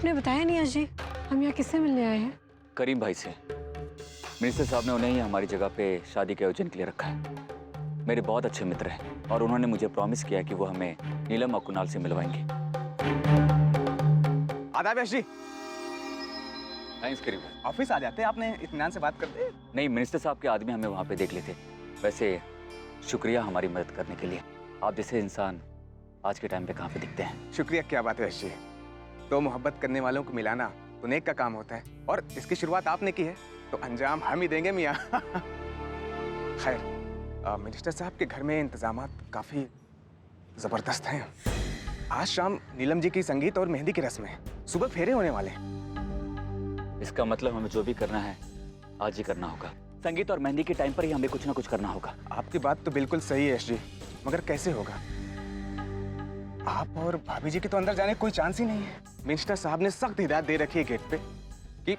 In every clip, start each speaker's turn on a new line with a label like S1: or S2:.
S1: आपने बताया नहीं अजय, हम यहाँ किससे मिलने आए हैं?
S2: करीम भाई से। मिनिस्टर साहब ने उन्हें ही हमारी जगह पे शादी के आयोजन के लिए रखा है। मेरे बहुत अच्छे मित्र हैं और उन्होंने मुझे प्रॉमिस किया कि वो हमें नीलम और कुणाल से मिलवाएंगे।
S3: आदाब यश जी।
S2: थैंक्स करीम भाई।
S3: ऑफिस आ जाते, आपने इत्मीनान से बात करते।
S2: नहीं, मिनिस्टर साहब के आदमी हमें वहाँ पे देख लेते। वैसे शुक्रिया हमारी मदद करने के लिए। आप जैसे इंसान आज के टाइम पे कहाँ पे दिखते हैं।
S3: शुक्रिया क्या बात है यश जी। तो मोहब्बत करने वालों को मिलाना तो नेक का काम होता है, और इसकी शुरुआत आपने की है तो अंजाम हम ही देंगे मियाँ। खैर, मिनिस्टर साहब के घर में इंतजामात काफी जबरदस्त हैं। आज शाम नीलम जी की संगीत और मेहंदी की रस्म है, सुबह फेरे होने वाले हैं।
S2: इसका मतलब हमें जो भी करना है आज ही करना होगा। संगीत और मेहंदी के टाइम पर ही हमें कुछ ना कुछ करना होगा।
S3: आपकी बात तो बिल्कुल सही है यश जी, मगर कैसे होगा? आप और भाभी जी के तो अंदर जाने कोई चांस ही नहीं है। मिनिस्टर साहब ने सख्त हिदायत दे रखी है गेट पे कि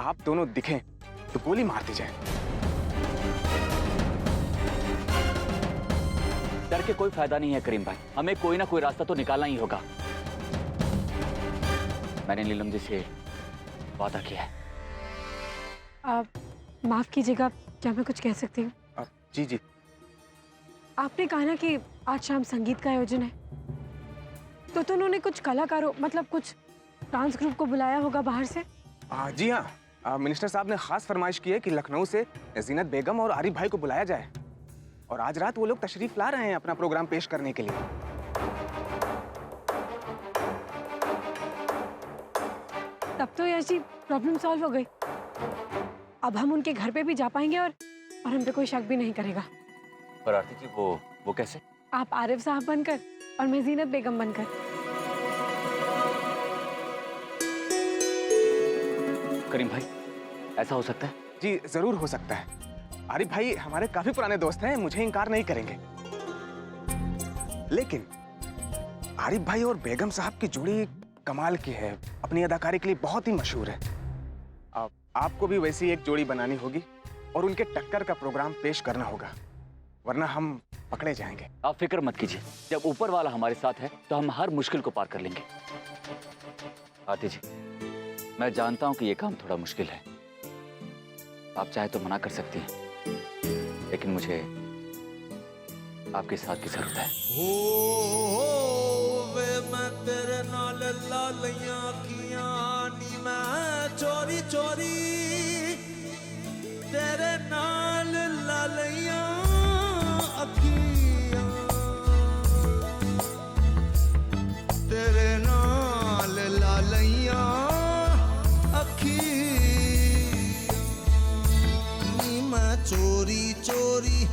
S3: आप दोनों दिखें तो गोली मार दी जाए।
S2: डर के कोई फायदा नहीं है करीम भाई, हमें कोई ना कोई रास्ता तो निकालना ही होगा। मैंने नीलम जी से वादा किया है।
S1: आप माफ कीजिएगा, क्या मैं कुछ कह सकती हूँ?
S3: जी जी।
S1: आपने कहा ना कि आज शाम संगीत का आयोजन है, तो उन्होंने कुछ कलाकारों मतलब कुछ डांस ग्रुप को बुलाया होगा बाहर से?
S3: जी हाँ, मिनिस्टर साहब ने खास फरमाइश की है कि लखनऊ से जीनत बेगम और आरिफ भाई को बुलाया जाए, और आज रात वो लोग तशरीफ ला रहे हैं अपना प्रोग्राम पेश करने के लिए।
S1: तब तो यश जी प्रॉब्लम सॉल्व हो गई। अब हम उनके घर पे भी जा पाएंगे और हम पे कोई शक भी नहीं करेगा।
S2: पर आरती जी वो कैसे?
S1: आप आरिफ साहब बनकर और मैं जीनत बेगम बनकर।
S2: करीम भाई, ऐसा हो सकता है?
S3: जी जरूर हो सकता है। आरिफ भाई हमारे काफी पुराने दोस्त हैं, मुझे इनकार नहीं करेंगे। लेकिन आरिफ भाई और बेगम साहब की जोड़ी कमाल की है, अपनी अदाकारी के लिए बहुत ही मशहूर है। आपको भी वैसी एक जोड़ी बनानी होगी और उनके टक्कर का प्रोग्राम पेश करना होगा, वरना हम पकड़े जाएंगे।
S2: आप फिक्र मत कीजिए, जब ऊपर वाला हमारे साथ है तो हम हर मुश्किल को पार कर लेंगे। आरती जी, मैं जानता हूं कि ये काम थोड़ा मुश्किल है, आप चाहे तो मना कर सकती हैं, लेकिन मुझे आपके साथ की जरूरत है।
S4: वे मैं तेरे नाल लालियां किया नी, मैं चोरी चोरी तेरे नाल लालियां अखियां, तेरे नाल लालियां अखियां नी, मैं चोरी चोरी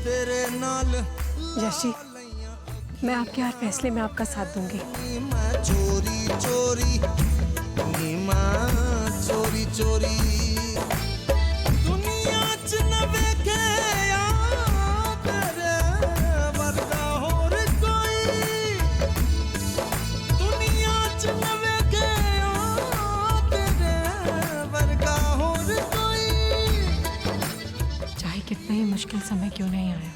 S4: तेरे नाल।
S1: यश जी, मैं आपके हर फैसले में आपका साथ दूंगी।
S4: मैं चोरी चोरी चोरी चोरी दुनिया च न वेखे तेरे वर्गा होर कोई, दुनिया च न वेखे तेरे वर्गा होर कोई।
S1: चाहे कितना ही मुश्किल समय क्यों नहीं आया,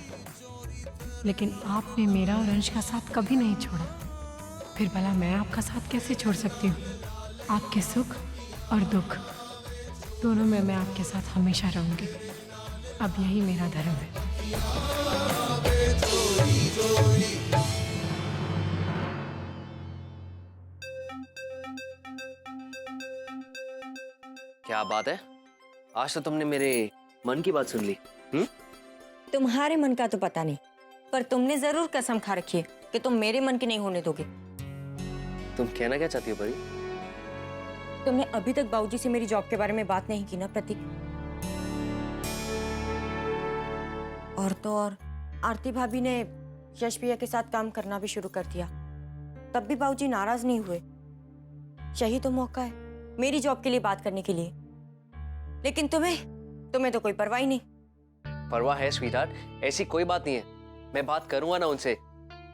S1: लेकिन आपने मेरा और अंश का साथ कभी नहीं छोड़ा। फिर भला मैं आपका साथ कैसे छोड़ सकती हूँ? आपके सुख और दुख दोनों में मैं आपके साथ हमेशा रहूंगी। अब यही मेरा धर्म है।
S5: क्या बात है, आज तो तुमने मेरे मन की बात सुन ली।
S6: तुम्हारे मन का तो पता नहीं, पर तुमने जरूर कसम खा रखी है कि तुम मेरे मन की नहीं होने दोगे।
S5: तुम कहना क्या चाहती हो परी?
S6: तुमने अभी तक बाबूजी से मेरी जॉब के बारे में बात नहीं की ना प्रतीक? और तो और आरती भाभी ने यश भैया के साथ काम करना भी शुरू कर दिया, तब भी बाबूजी नाराज नहीं हुए। यही तो मौका है मेरी जॉब के लिए बात करने के लिए। लेकिन तुम्हें तो कोई परवाह ही नहीं।
S5: परवाह है स्वीटहार्ट, ऐसी कोई बात नहीं है। मैं बात करूंगा ना उनसे।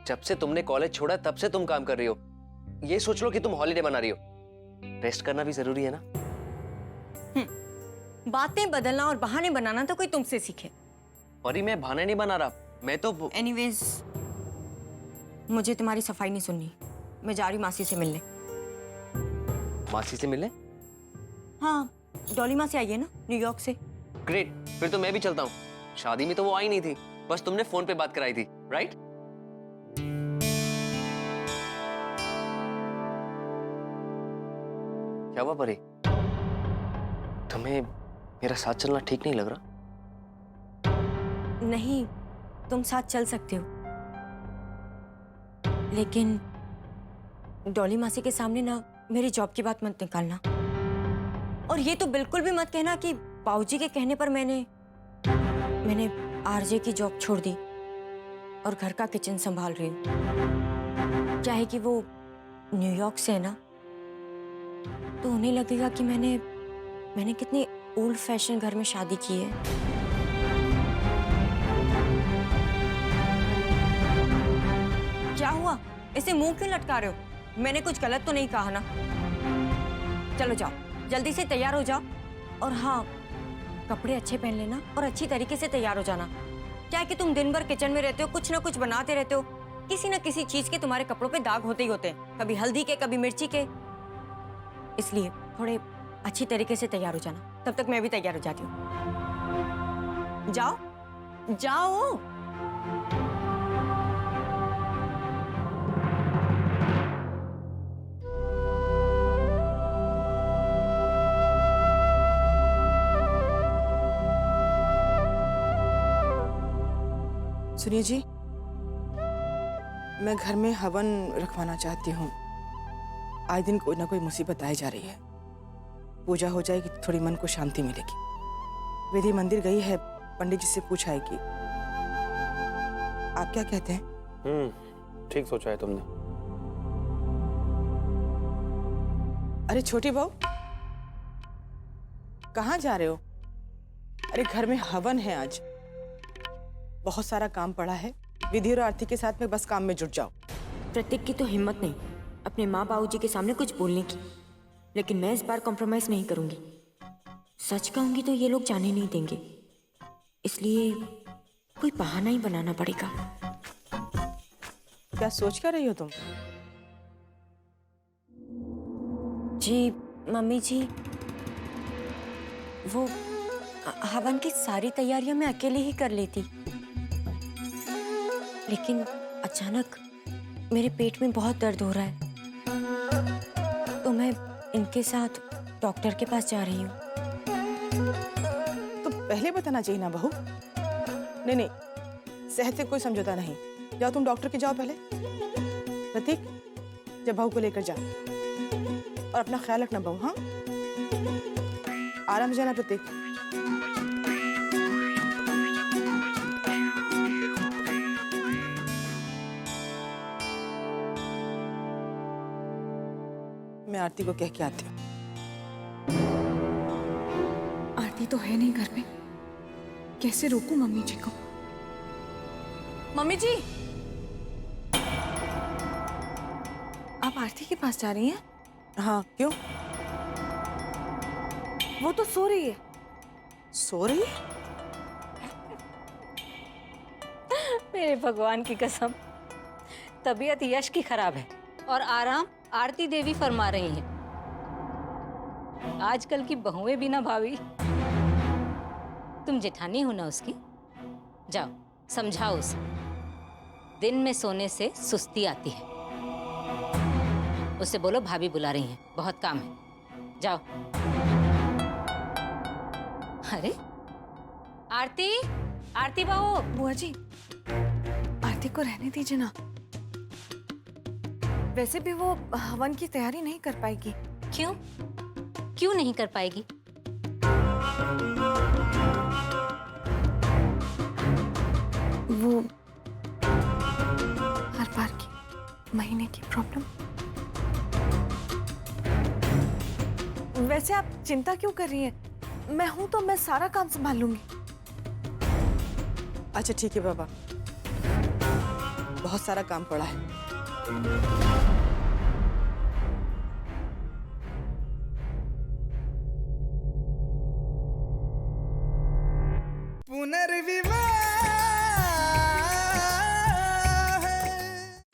S5: जब से तुमने कॉलेज छोड़ा तब से तुम काम कर रही हो। ये सोच लो कि तुम हॉलीडे मना रही हो। रेस्ट करना भी जरूरी है ना।
S6: बातें बदलना और बहाने बनाना तो कोई तुमसे सीखे।
S5: परी, मैं बहाने नहीं बना रहा, मैं तो
S6: एनीवेज, मुझे तुम्हारी सफाई नहीं सुननी। मैं जा रही हूं मासी से मिलने।
S5: मासी से मिलने?
S6: हाँ, डॉली माँ से आई है ना, न्यूयॉर्क से।
S5: ग्रेट, फिर तो मैं भी चलता हूँ। शादी में तो वो आई नहीं थी, बस तुमने फोन पे बात कराई थी, राइट? क्या हुआ परी? तुम्हें मेरा साथ चलना ठीक नहीं लग रहा?
S6: नहीं, तुम साथ चल सकते हो, लेकिन डॉली मासी के सामने ना मेरी जॉब की बात मत निकालना। और ये तो बिल्कुल भी मत कहना कि बाबूजी के कहने पर मैंने आरजे की जॉब छोड़ दी और घर का किचन संभाल रही हूँ। क्या है कि वो न्यूयॉर्क से है ना, तो उन्हें लगेगा कि मैंने कितनी ओल्ड फैशन घर में शादी की है। क्या हुआ? इसे मुंह क्यों लटका रहे हो? मैंने कुछ गलत तो नहीं कहा ना? चलो जाओ, जल्दी से तैयार हो जाओ। और हाँ, कपड़े अच्छे पहन लेना और अच्छी तरीके से तैयार हो जाना। क्या है कि तुम दिन भर किचन में रहते हो, कुछ ना कुछ बनाते रहते हो, किसी ना किसी चीज के तुम्हारे कपड़ों पे दाग होते ही होते हैं, कभी हल्दी के, कभी मिर्ची के। इसलिए थोड़े अच्छी तरीके से तैयार हो जाना। तब तक मैं भी तैयार हो जाती हूँ। जाओ जाओ।
S7: सुनिए जी, मैं घर में हवन रखवाना चाहती हूँ। आए दिन कोई ना कोई मुसीबत आई जा रही है। पूजा हो जाएगी तो थोड़ी मन को शांति मिलेगी। विधि मंदिर गई है, पंडित जी से पूछ आएगी। आप क्या कहते हैं?
S8: ठीक सोचा है तुमने।
S7: अरे छोटी बहू, कहाँ जा रहे हो? अरे घर में हवन है आज, बहुत सारा काम पड़ा है। विधि और आरती के साथ में बस काम में जुट जाओ।
S6: प्रतीक की तो हिम्मत नहीं अपने माँ बाबूजी के सामने कुछ बोलने की, लेकिन मैं इस बार कॉम्प्रोमाइज नहीं करूंगी। सच कहूंगी तो ये लोग जाने नहीं देंगे, इसलिए कोई बहाना ही बनाना पड़ेगा।
S7: क्या सोच कर रही हो तुम?
S6: जी मम्मी जी, वो हवन की सारी तैयारियां मैं अकेले ही कर लेती, लेकिन अचानक मेरे पेट में बहुत दर्द हो रहा है, तो मैं इनके साथ डॉक्टर के पास जा रही हूँ।
S7: तो पहले बताना चाहिए ना बहू। नहीं नहीं, सेहत से कोई समझौता नहीं। जाओ तुम डॉक्टर के जाओ पहले। प्रतीक, जब बहू को लेकर जा और अपना ख्याल रखना बहू। हाँ, आराम से जाना प्रतीक। मैं आरती को कह के आती हूँ।
S9: आरती तो है नहीं घर में, कैसे रोकूं मम्मी जी को? मम्मी जी, आप आरती के पास जा रही हैं?
S7: हाँ, क्यों?
S9: वो तो सो रही है।
S7: सो रही है?
S10: मेरे भगवान की कसम, तबीयत यश की खराब है और आराम आरती देवी फरमा रही हैं। आजकल की बहुएं भी ना भाभी, तुम जेठानी हो ना उसकी, जाओ समझाओ उसे, दिन में सोने से सुस्ती आती है। उससे बोलो भाभी बुला रही हैं, बहुत काम है, जाओ। अरे आरती, आरती बहू।
S9: बुआ जी, आरती को रहने दीजिए ना। वैसे भी वो हवन की तैयारी नहीं कर पाएगी।
S10: क्यों? क्यों नहीं कर पाएगी?
S9: वो हर बार की महीने की प्रॉब्लम। वैसे आप चिंता क्यों कर रही हैं? मैं हूं तो मैं सारा काम संभाल लूंगी।
S7: अच्छा ठीक है बाबा, बहुत सारा काम पड़ा है।
S4: पुनर्विवाह